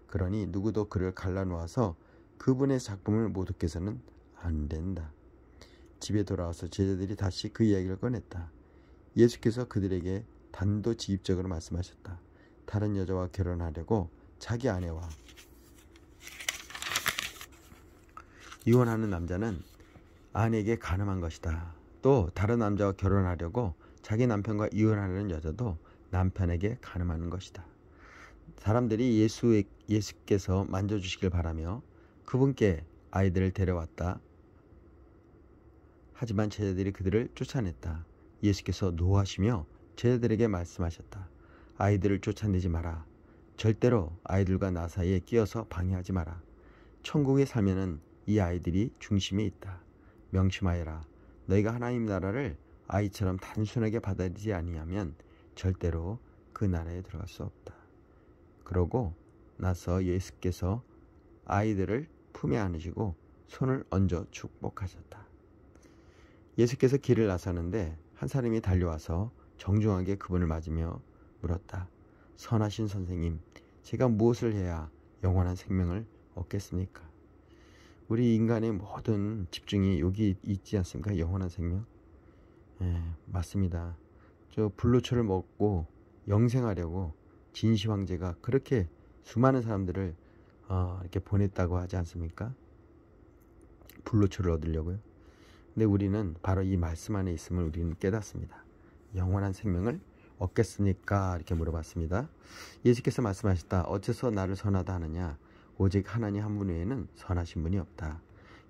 Speaker 1: 그러니 누구도 그를 갈라놓아서 그분의 작품을 모독해서는 안 된다. 집에 돌아와서 제자들이 다시 그 이야기를 꺼냈다. 예수께서 그들에게 단도직입적으로 말씀하셨다. 다른 여자와 결혼하려고 자기 아내와 이혼하는 남자는 아내에게 간음한 것이다. 또 다른 남자와 결혼하려고 자기 남편과 이혼하려는 여자도 남편에게 간음하는 것이다. 사람들이 예수께서 만져주시길 바라며 그분께 아이들을 데려왔다. 하지만 제자들이 그들을 쫓아냈다. 예수께서 노하시며 제자들에게 말씀하셨다. 아이들을 쫓아내지 마라. 절대로 아이들과 나 사이에 끼어서 방해하지 마라. 천국에 살면은 이 아이들이 중심에 있다. 명심하여라. 너희가 하나님 나라를 아이처럼 단순하게 받아들이지 아니하면 절대로 그 나라에 들어갈 수 없다. 그러고 나서 예수께서 아이들을 품에 안으시고 손을 얹어 축복하셨다. 예수께서 길을 나서는데 한 사람이 달려와서 정중하게 그분을 맞으며 물었다. 선하신 선생님, 제가 무엇을 해야 영원한 생명을 얻겠습니까? 우리 인간의 모든 집중이 여기 있지 않습니까? 영원한 생명? 맞습니다. 저 불로초를 먹고 영생하려고 진시 황제가 그렇게 수많은 사람들을 이렇게 보냈다고 하지 않습니까? 불로초를 얻으려고요. 근데 우리는 바로 이 말씀 안에 있음을 우리는 깨닫습니다. 영원한 생명을 얻겠습니까? 이렇게 물어봤습니다. 예수께서 말씀하셨다. 어째서 나를 선하다 하느냐? 오직 하나님 한 분 외에는 선하신 분이 없다.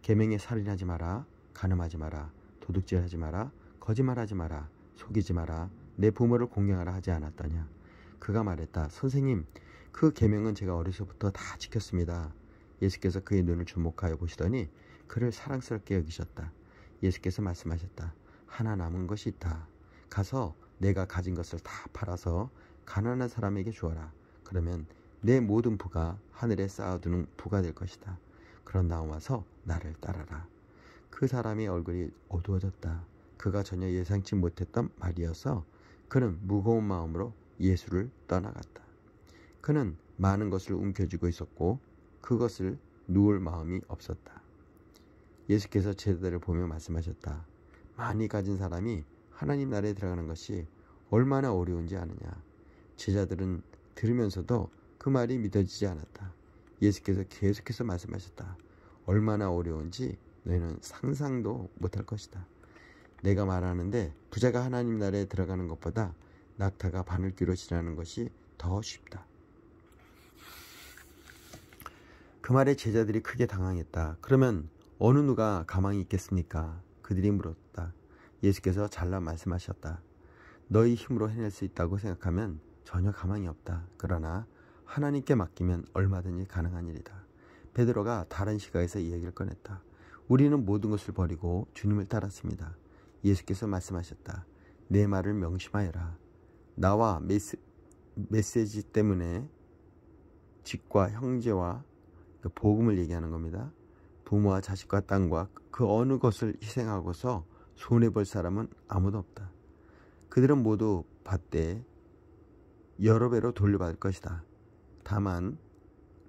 Speaker 1: 계명에 살인하지 마라, 간음하지 마라, 도둑질하지 마라, 거짓말하지 마라, 속이지 마라, 내 부모를 공경하라 하지 않았더냐? 그가 말했다. 선생님, 그 계명은 제가 어려서부터 다 지켰습니다. 예수께서 그의 눈을 주목하여 보시더니 그를 사랑스럽게 여기셨다. 예수께서 말씀하셨다. 하나 남은 것이 있다. 가서 내가 가진 것을 다 팔아서 가난한 사람에게 주어라. 그러면 내 모든 부가 하늘에 쌓아두는 부가 될 것이다. 그런 다음 와서 나를 따라라. 그 사람의 얼굴이 어두워졌다. 그가 전혀 예상치 못했던 말이어서 그는 무거운 마음으로 예수를 떠나갔다. 그는 많은 것을 움켜쥐고 있었고 그것을 누울 마음이 없었다. 예수께서 제자들을 보며 말씀하셨다. 많이 가진 사람이 하나님 나라에 들어가는 것이 얼마나 어려운지 아느냐. 제자들은 들으면서도 그 말이 믿어지지 않았다. 예수께서 계속해서 말씀하셨다. 얼마나 어려운지 너희는 상상도 못할 것이다. 내가 말하는데 부자가 하나님 나라에 들어가는 것보다 낙타가 바늘귀로 지나는 것이 더 쉽다. 그 말에 제자들이 크게 당황했다. 그러면 어느 누가 가망이 있겠습니까? 그들이 물었다. 예수께서 잘라 말씀하셨다. 너희 힘으로 해낼 수 있다고 생각하면 전혀 가망이 없다. 그러나 하나님께 맡기면 얼마든지 가능한 일이다. 베드로가 다른 시각에서 이 얘기를 꺼냈다. 우리는 모든 것을 버리고 주님을 따랐습니다. 예수께서 말씀하셨다. 내 말을 명심하여라. 나와 메시지 때문에 직과 형제와 복음을 얘기하는 겁니다. 부모와 자식과 땅과 그 어느 것을 희생하고서 손해볼 사람은 아무도 없다. 그들은 모두 받되 여러 배로 돌려받을 것이다. 다만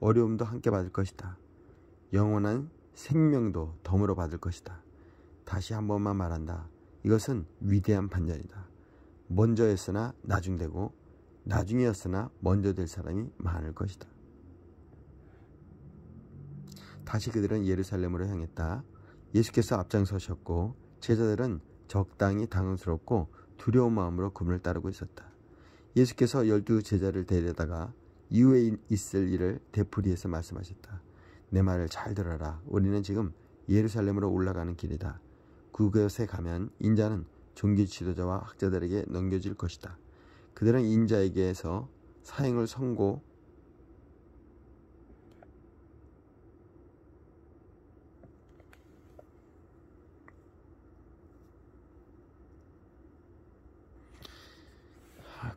Speaker 1: 어려움도 함께 받을 것이다. 영원한 생명도 덤으로 받을 것이다. 다시 한 번만 말한다. 이것은 위대한 반전이다. 먼저였으나 나중되고 나중이었으나 먼저 될 사람이 많을 것이다. 다시 그들은 예루살렘으로 향했다. 예수께서 앞장서셨고 제자들은 적당히 당황스럽고 두려운 마음으로 그분을 따르고 있었다. 예수께서 12 제자를 데려다가 이후에 있을 일을 되풀이해서 말씀하셨다. 내 말을 잘 들어라. 우리는 지금 예루살렘으로 올라가는 길이다. 그곳에 가면 인자는 종교 지도자와 학자들에게 넘겨질 것이다. 그들은 인자에게서 사형을 선고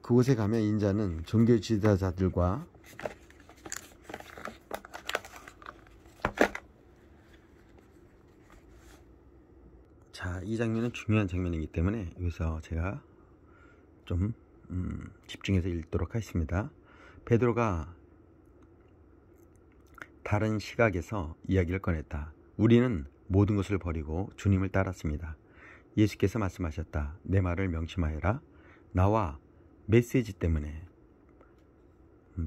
Speaker 1: 그곳에 가면 인자는 종교 지도자들과 이 장면은 중요한 장면이기 때문에 여기서 제가 좀 집중해서 읽도록 하겠습니다. 베드로가 다른 시각에서 이야기를 꺼냈다. 우리는 모든 것을 버리고 주님을 따랐습니다. 예수께서 말씀하셨다. 내 말을 명심하여라. 나와 메시지 때문에,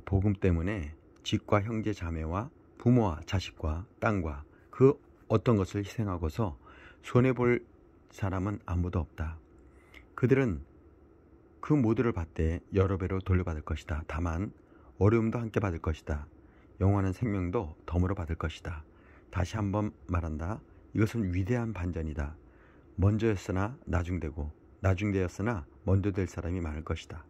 Speaker 1: 복음 때문에 집과 형제 자매와 부모와 자식과 땅과 그 어떤 것을 희생하고서 손해볼 사람은 아무도 없다. 그들은 그 모두를 받되 여러 배로 돌려받을 것이다. 다만 어려움도 함께 받을 것이다. 영원한 생명도 덤으로 받을 것이다. 다시 한번 말한다. 이것은 위대한 반전이다. 먼저였으나 나중되고 나중되었으나 먼저 될 사람이 많을 것이다.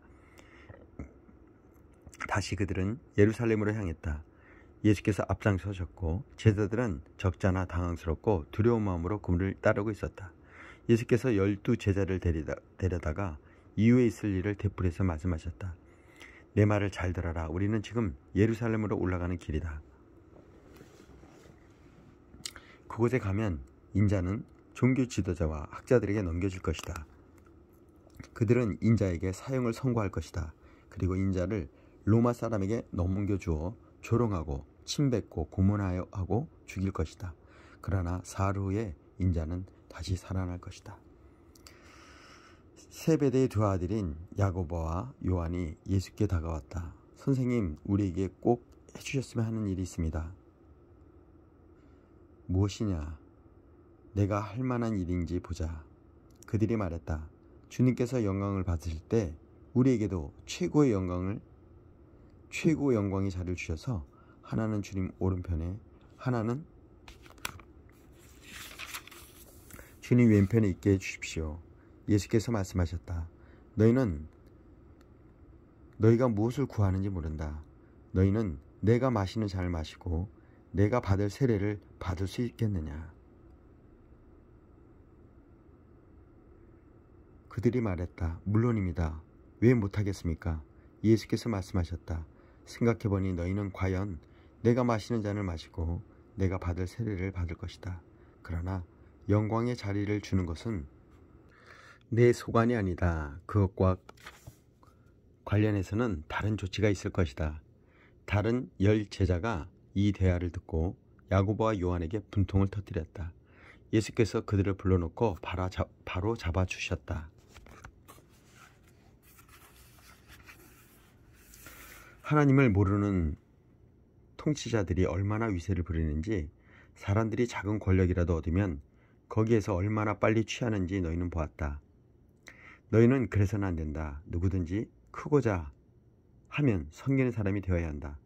Speaker 1: 다시 그들은 예루살렘으로 향했다. 예수께서 앞장서셨고 제자들은 적잖아 당황스럽고 두려운 마음으로 그분을 따르고 있었다. 예수께서 12 제자를 데려다가 이후에 있을 일을 되풀이해서 말씀하셨다. 내 말을 잘 들어라. 우리는 지금 예루살렘으로 올라가는 길이다. 그곳에 가면 인자는 종교 지도자와 학자들에게 넘겨질 것이다. 그들은 인자에게 사형을 선고할 것이다. 그리고 인자를 로마 사람에게 넘겨주어 조롱하고 침뱉고 고문하고 죽일 것이다. 그러나 사흘 후에 인자는 다시 살아날 것이다. 세베대의 두 아들인 야고보와 요한이 예수께 다가왔다. 선생님, 우리에게 꼭 해주셨으면 하는 일이 있습니다. 무엇이냐? 내가 할 만한 일인지 보자. 그들이 말했다. 주님께서 영광을 받으실 때 우리에게도 최고의 영광이 자리를 주셔서 하나는 주님 오른편에 하나는 주님 왼편에 있게 해주십시오. 예수께서 말씀하셨다. 너희가 무엇을 구하는지 모른다. 너희는 내가 마시는 잔을 마시고 내가 받을 세례를 받을 수 있겠느냐. 그들이 말했다. 물론입니다. 왜 못하겠습니까? 예수께서 말씀하셨다. 생각해보니 너희는 과연 내가 마시는 잔을 마시고 내가 받을 세례를 받을 것이다. 그러나 영광의 자리를 주는 것은 내 소관이 아니다. 그것과 관련해서는 다른 조치가 있을 것이다. 다른 10 제자가 이 대화를 듣고 야고보와 요한에게 분통을 터뜨렸다. 예수께서 그들을 불러놓고 바로 잡아주셨다. 하나님을 모르는 통치자들이 얼마나 위세를 부리는지, 사람들이 작은 권력이라도 얻으면 거기에서 얼마나 빨리 취하는지 너희는 보았다. 너희는 그래서는 안 된다. 누구든지 크고자 하면 섬기는 사람이 되어야 한다.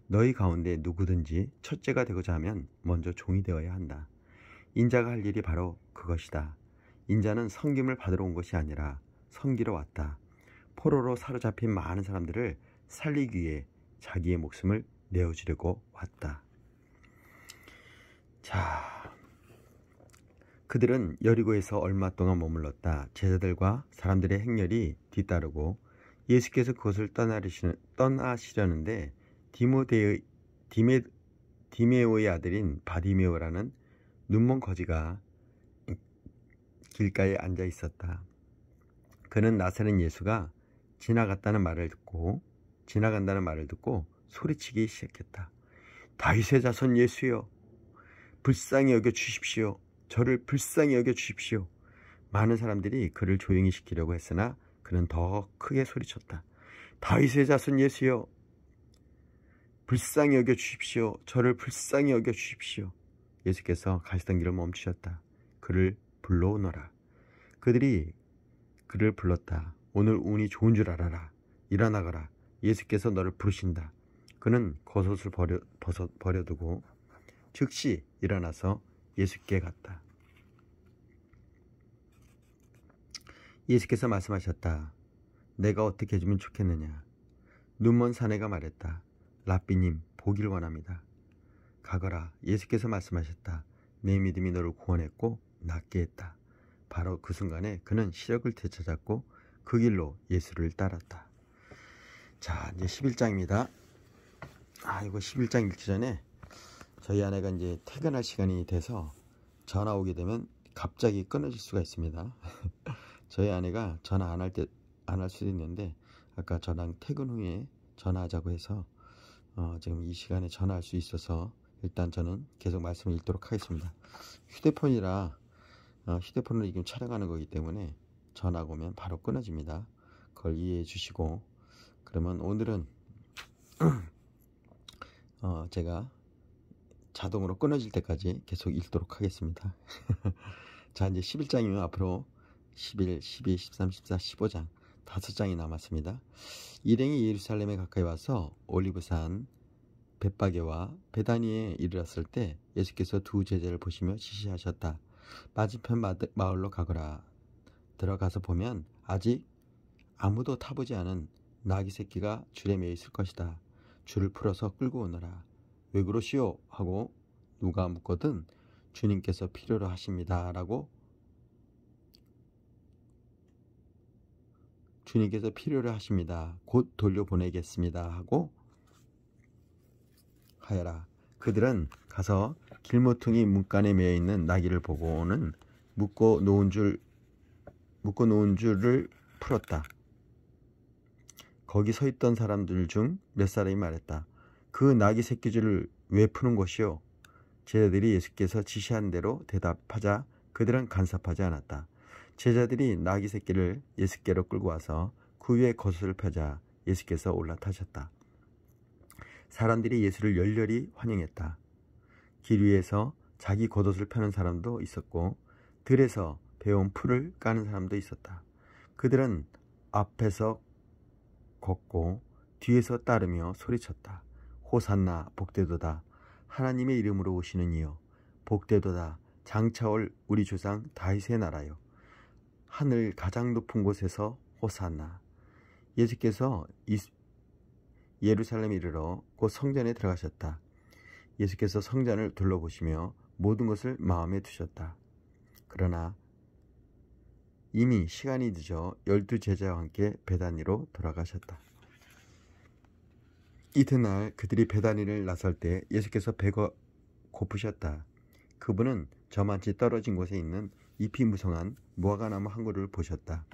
Speaker 1: 너희 가운데 누구든지 첫째가 되고자 하면 먼저 종이 되어야 한다. 인자가 할 일이 바로 그것이다. 인자는 섬김을 받으러 온 것이 아니라 섬기러 왔다. 포로로 사로잡힌 많은 사람들을 살리기 위해 자기의 목숨을 내어주려고 왔다. 그들은 여리고에서 얼마 동안 머물렀다. 제자들과 사람들의 행렬이 뒤따르고 예수께서 그것을 떠나시려는데 디메오의 아들인 바디메오라는 눈먼 거지가 길가에 앉아 있었다. 그는 나사렛 예수가 지나간다는 말을 듣고 소리치기 시작했다. 다윗의 자손 예수여, 불쌍히 여겨 주십시오. 저를 불쌍히 여겨 주십시오. 많은 사람들이 그를 조용히 시키려고 했으나 그는 더 크게 소리쳤다. 다윗의 자손 예수여, 불쌍히 여겨 주십시오. 저를 불쌍히 여겨 주십시오. 예수께서 가시던 길을 멈추셨다. 그를 불러오너라. 그들이 그를 불렀다. 오늘 운이 좋은 줄 알아라. 일어나거라. 예수께서 너를 부르신다. 그는 겉옷을 버려두고 즉시 일어나서 예수께 갔다. 예수께서 말씀하셨다. 내가 어떻게 해주면 좋겠느냐. 눈먼 사내가 말했다. 랍비님, 보길 원합니다. 가거라. 예수께서 말씀하셨다. 내 믿음이 너를 구원했고 낫게 했다. 바로 그 순간에 그는 시력을 되찾았고 그 길로 예수를 따랐다. 자, 이제 11장입니다. 이거 11장 읽기 전에 저희 아내가 이제 퇴근할 시간이 돼서 전화 오게 되면 갑자기 끊어질 수가 있습니다. 저희 아내가 전화 안 할 수도 있는데 아까 저랑 퇴근 후에 전화하자고 해서 지금 이 시간에 전화할 수 있어서 일단 저는 계속 말씀을 읽도록 하겠습니다. 휴대폰이라 휴대폰으로 지금 촬영하는 거기 때문에 전화가 오면 바로 끊어집니다. 그걸 이해해 주시고 그러면 오늘은 제가 자동으로 끊어질 때까지 계속 읽도록 하겠습니다. 자, 이제 11장이면 앞으로 11, 12, 13, 14, 15장 5장이 남았습니다. 일행이 예루살렘에 가까이 와서 올리브산 벳바게와 베다니에 이르렀을 때 예수께서 두 제자를 보시며 지시하셨다. 맞은편 마을로 가거라. 들어가서 보면 아직 아무도 타보지 않은 나귀 새끼가 줄에 매여 있을 것이다. 줄을 풀어서 끌고 오너라. 왜 그러시오? 하고 누가 묻거든 주님께서 필요로 하십니다. 라고 주님께서 필요로 하십니다. 곧 돌려보내겠습니다. 하고 하여라. 그들은 가서 길모퉁이 문간에 매여 있는 나귀를 보고는 묶어 놓은 줄을 풀었다. 거기 서 있던 사람들 중 몇 사람이 말했다. 그 나귀 새끼줄을 왜 푸는 것이오? 제자들이 예수께서 지시한 대로 대답하자 그들은 간섭하지 않았다. 제자들이 나귀 새끼를 예수께로 끌고 와서 그 위에 겉옷을 펴자 예수께서 올라타셨다. 사람들이 예수를 열렬히 환영했다. 길 위에서 자기 겉옷을 펴는 사람도 있었고 들에서 배운 풀을 까는 사람도 있었다. 그들은 앞에서 걷고 뒤에서 따르며 소리쳤다. 호산나 복되도다. 하나님의 이름으로 오시는 이여 복되도다. 장차올 우리 조상 다윗의 나라여 하늘 가장 높은 곳에서 호산나. 예수께서 예루살렘에 이르러 곧 성전에 들어가셨다. 예수께서 성전을 둘러보시며 모든 것을 마음에 두셨다. 그러나 이미 시간이 늦어 12 제자와 함께 베다니로 돌아가셨다. 이튿날 그들이 베다니를 나설 때 예수께서 배가 고프셨다. 그분은 저만치 떨어진 곳에 있는 잎이 무성한 무화과나무 한 그루를 보셨다.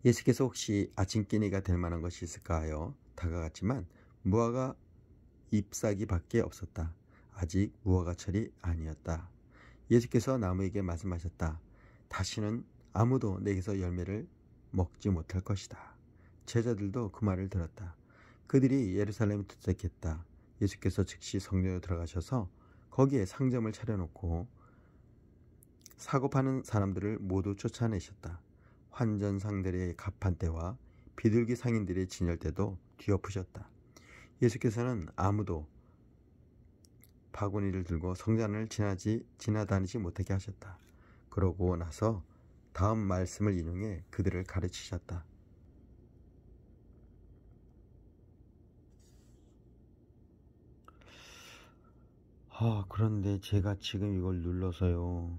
Speaker 1: 예수께서 혹시 아침끼니가 될 만한 것이 있을까 하여 다가갔지만 무화과 잎사귀 밖에 없었다. 아직 무화과철이 아니었다. 예수께서 나무에게 말씀하셨다. 다시는 아무도 내게서 열매를 먹지 못할 것이다. 제자들도 그 말을 들었다. 그들이 예루살렘에 도착했다. 예수께서 즉시 성전에 들어가셔서 거기에 상점을 차려놓고 사고 파는 사람들을 모두 쫓아내셨다. 환전상들의 가판대와 비둘기 상인들의 진열대도 뒤엎으셨다. 예수께서는 아무도 바구니를 들고 성전을 지나다니지 못하게 하셨다. 그러고 나서 다음 말씀을 인용해 그들을 가르치셨다. 그런데 제가 지금 이걸 눌러서요.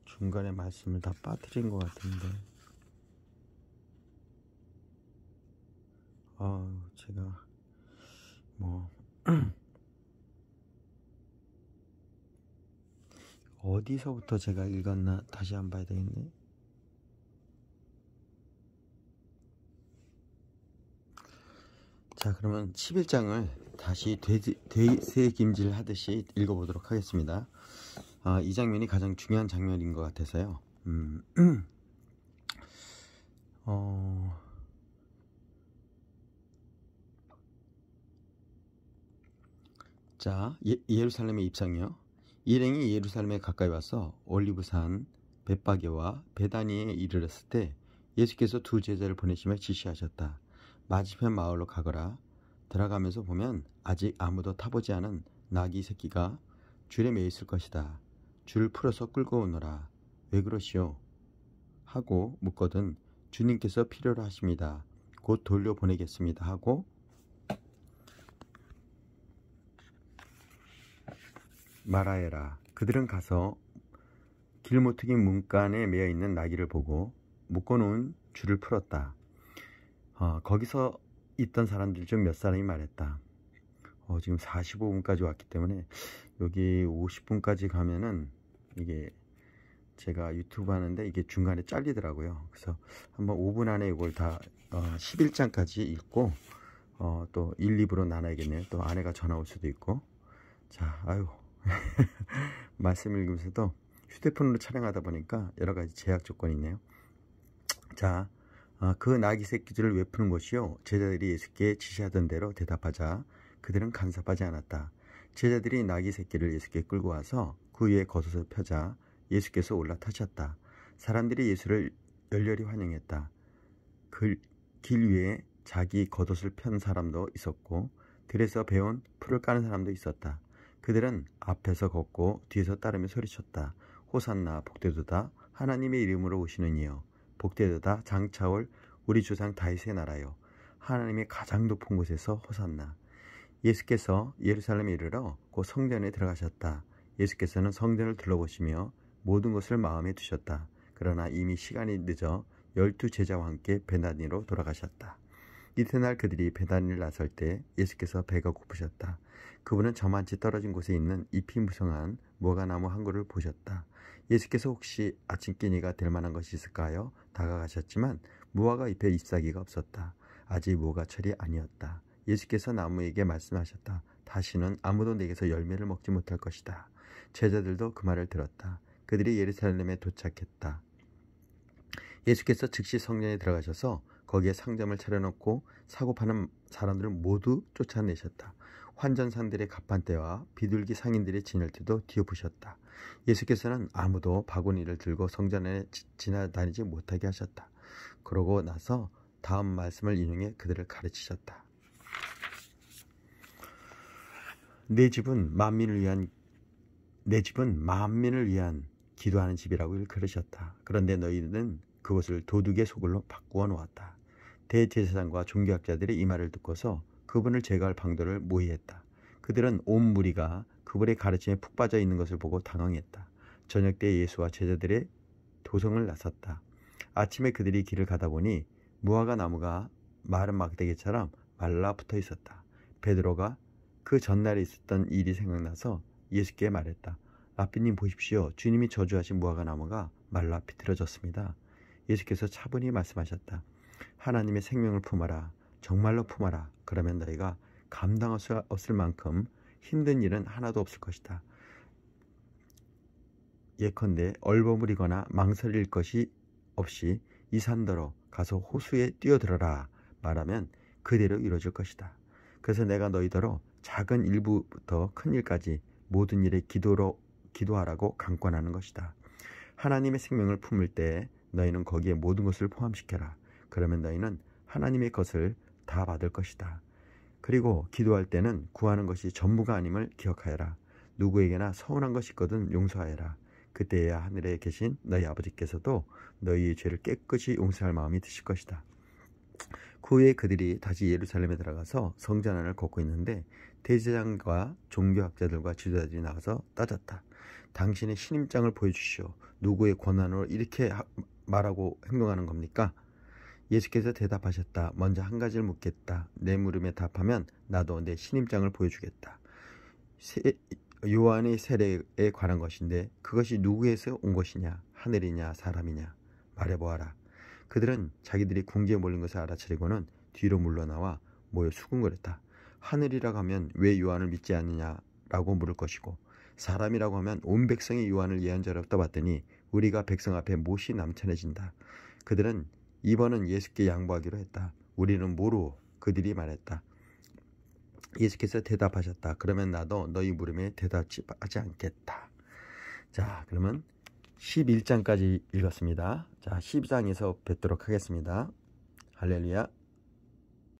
Speaker 1: 중간에 말씀을 다 빠뜨린 것 같은데. 제가 어디서부터 제가 읽었나 다시 한번 봐야 되겠네. 자, 그러면 11장을 다시 되새김질 하듯이 읽어보도록 하겠습니다. 이 장면이 가장 중요한 장면인 것 같아서요. 자, 예루살렘의 입성이요. 일행이 예루살렘에 가까이 와서 올리브산 벳바게와 베다니에 이르렀을 때 예수께서 두 제자를 보내시며 지시하셨다. 맞은편 마을로 가거라. 들어가면서 보면 아직 아무도 타보지 않은 나귀 새끼가 줄에 매여 있을 것이다. 줄을 풀어서 끌고 오너라. 왜 그러시오? 하고 묻거든 주님께서 필요로 하십니다. 곧 돌려보내겠습니다 하고 말하여라. 그들은 가서 길모퉁이 문간에 매어 있는 나귀를 보고 묶어놓은 줄을 풀었다. 거기서 있던 사람들 중 몇 사람이 말했다. 지금 45분까지 왔기 때문에 여기 50분까지 가면은 이게 제가 유튜브 하는데 이게 중간에 잘리더라고요. 그래서 한번 5분 안에 이걸 다 11장까지 읽고 또 1, 2부로 나눠야겠네요. 또 아내가 전화 올 수도 있고. 자, 아유 말씀 읽으면서도 휴대폰으로 촬영하다 보니까 여러 가지 제약 조건이 있네요. 자, 그 나귀 새끼들을 왜 푸는 것이요? 제자들이 예수께 지시하던 대로 대답하자 그들은 간섭하지 않았다. 제자들이 나귀 새끼를 예수께 끌고 와서 그 위에 겉옷을 펴자 예수께서 올라타셨다. 사람들이 예수를 열렬히 환영했다. 길 위에 자기 겉옷을 편 사람도 있었고 들에서 배운 풀을 까는 사람도 있었다. 그들은 앞에서 걷고 뒤에서 따르며 소리쳤다. 호산나 복되도다 하나님의 이름으로 오시는 이여 복되도다 장차올 우리 조상 다윗의 나라여 하나님의 가장 높은 곳에서 호산나. 예수께서 예루살렘에 이르러 곧 성전에 들어가셨다. 예수께서는 성전을 둘러보시며 모든 것을 마음에 두셨다. 그러나 이미 시간이 늦어 12 제자와 함께 베다니로 돌아가셨다. 이튿날 그들이 베다니를 나설 때 예수께서 배가 고프셨다. 그분은 저만치 떨어진 곳에 있는 잎이 무성한 무화과나무 한 그루를 보셨다. 예수께서 혹시 아침 끼니가 될 만한 것이 있을까요? 다가가셨지만 무화과 잎에 잎사귀가 없었다. 아직 무화과철이 아니었다. 예수께서 나무에게 말씀하셨다. 다시는 아무도 내게서 열매를 먹지 못할 것이다. 제자들도 그 말을 들었다. 그들이 예루살렘에 도착했다. 예수께서 즉시 성전에 들어가셔서 거기에 상점을 차려놓고 사고 파는 사람들을 모두 쫓아내셨다. 환전상들의 갑판대와 비둘기 상인들의 진열대도 뒤엎으셨다. 예수께서는 아무도 바구니를 들고 성전에 지나다니지 못하게 하셨다. 그러고 나서 다음 말씀을 인용해 그들을 가르치셨다. 내 집은 만민을 위한 기도하는 집이라고 일컬으셨다. 그런데 너희는 그것을 도둑의 소굴로 바꾸어 놓았다. 대제사장과 종교학자들이 이 말을 듣고서 그분을 제거할 방도를 모의했다. 그들은 온 무리가 그분의 가르침에 푹 빠져 있는 것을 보고 당황했다. 저녁 때 예수와 제자들의 도성을 나섰다. 아침에 그들이 길을 가다 보니 무화과 나무가 마른 막대기처럼 말라붙어 있었다. 베드로가 그 전날에 있었던 일이 생각나서 예수께 말했다. 라삐님 보십시오. 주님이 저주하신 무화과 나무가 말라 비틀어졌습니다. 예수께서 차분히 말씀하셨다. 하나님의 생명을 품어라. 정말로 품어라. 그러면 너희가 감당할 수 없을 만큼 힘든 일은 하나도 없을 것이다. 예컨대 얼버무리거나 망설일 것이 없이 이 산더러 가서 호수에 뛰어들어라 말하면 그대로 이루어질 것이다. 그래서 내가 너희더러 작은 일부부터 큰 일까지 모든 일에 기도하라고 강권하는 것이다. 하나님의 생명을 품을 때 너희는 거기에 모든 것을 포함시켜라. 그러면 너희는 하나님의 것을 다 받을 것이다. 그리고 기도할 때는 구하는 것이 전부가 아님을 기억하여라. 누구에게나 서운한 것이 있거든 용서하여라. 그때야 하늘에 계신 너희 아버지께서도 너희의 죄를 깨끗이 용서할 마음이 드실 것이다. 그 후에 그들이 다시 예루살렘에 들어가서 성전 안을 걷고 있는데 대제사장과 종교학자들과 지도자들이 나가서 따졌다. 당신의 신임장을 보여주시오. 누구의 권한으로 이렇게 말하고 행동하는 겁니까? 예수께서 대답하셨다. 먼저 한 가지를 묻겠다. 내 물음에 답하면 나도 내 신임장을 보여주겠다. 요한의 세례에 관한 것인데 그것이 누구에서 온 것이냐? 하늘이냐 사람이냐? 말해보아라. 그들은 자기들이 궁지에 몰린 것을 알아차리고는 뒤로 물러나와 모여 수군거렸다. 하늘이라고 하면 왜 요한을 믿지 않느냐라고 물을 것이고 사람이라고 하면 온 백성이 요한을 예언자로 떠봤더니 우리가 백성 앞에 못이 남천해진다. 그들은 이번은 예수께 양보하기로 했다. 우리는 모르오. 그들이 말했다. 예수께서 대답하셨다. 그러면 나도 너희 물음에 대답하지 않겠다. 자, 그러면 11장까지 읽었습니다. 자, 12장에서 뵙도록 하겠습니다. 할렐루야.